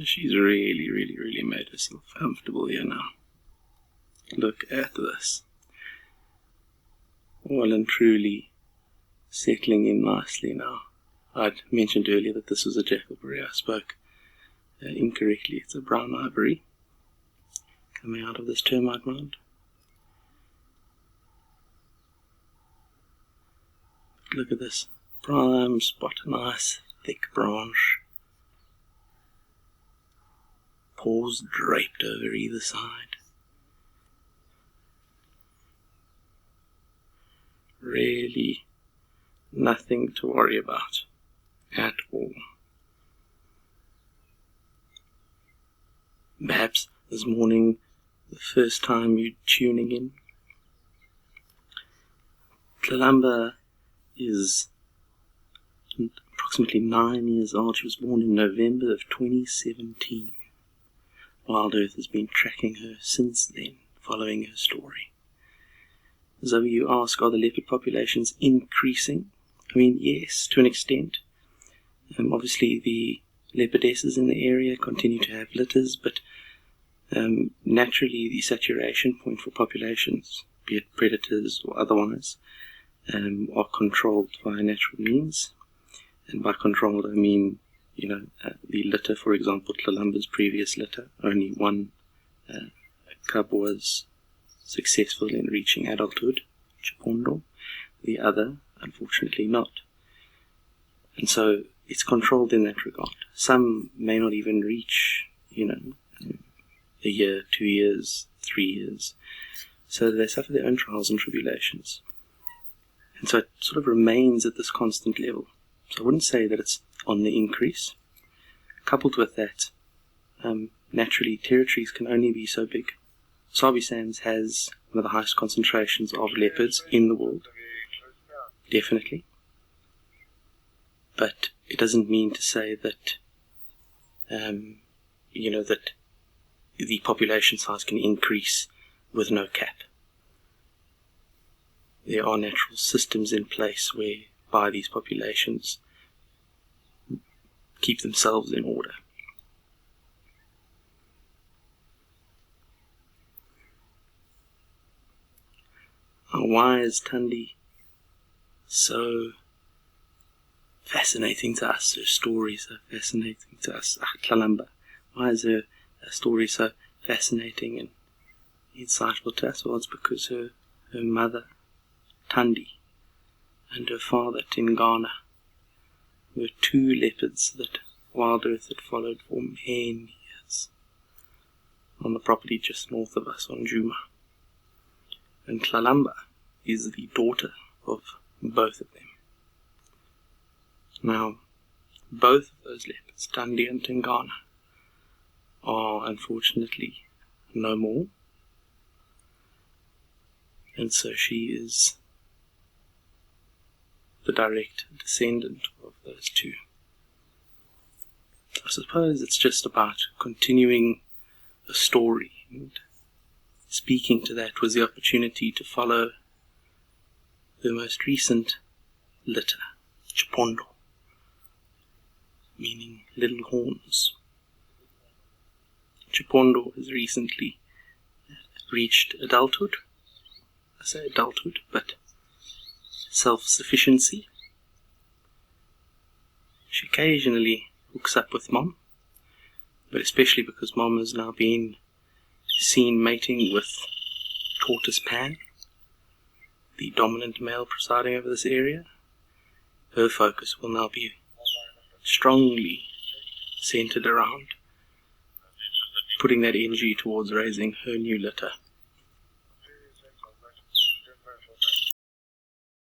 She's really made herself comfortable here now. Look at this. Well and truly settling in nicely now. I'd mentioned earlier that this was a jackalberry. I spoke incorrectly. It's a brown ivory coming out of this termite mound. Look at this prime spot, nice thick branch, paws draped over either side. Really nothing to worry about at all. Perhaps this morning, the first time you're tuning in. Tlalamba is approximately 9 years old. She was born in November of 2017. WildEarth has been tracking her since then, following her story. So you ask, are the leopard populations increasing? I mean, yes, to an extent. Obviously, the leopardesses in the area continue to have litters, but naturally the saturation point for populations, be it predators or otherwise, are controlled by natural means. And by controlled, I mean, the litter, for example, Tlalamba's previous litter, only one cub was successful in reaching adulthood, Chipondo, the other, unfortunately, not. And so it's controlled in that regard. Some may not even reach, a year, 2 years, 3 years. So they suffer their own trials and tribulations. And so it sort of remains at this constant level. So I wouldn't say that it's on the increase. Coupled with that, naturally territories can only be so big. Sabi Sands has one of the highest concentrations of leopards in the world, definitely. But it doesn't mean to say that, that the population size can increase with no cap. There are natural systems in place whereby these populations keep themselves in order. Why is Thandi so fascinating to us? Her story so fascinating to us. Tlalamba. Why is her story so fascinating and insightful to us? Well, it's because her mother, Thandi, and her father, Tingana, were two leopards that WildEarth had followed for many years on the property just north of us on Juma. And Tlalamba is the daughter of both of them. Now, both of those leopards, Thandi and Tingana, are unfortunately no more. And so she is the direct descendant of those two. I suppose it's just about continuing a story, and speaking to that was the opportunity to follow the most recent litter, Chipondo, meaning little horns. Chipondo has recently reached adulthood. I say adulthood, but self-sufficiency. She occasionally hooks up with Mom, but especially because Mom has now been seen mating with Tortoise Pan, the dominant male presiding over this area, her focus will now be strongly centered around putting that energy towards raising her new litter.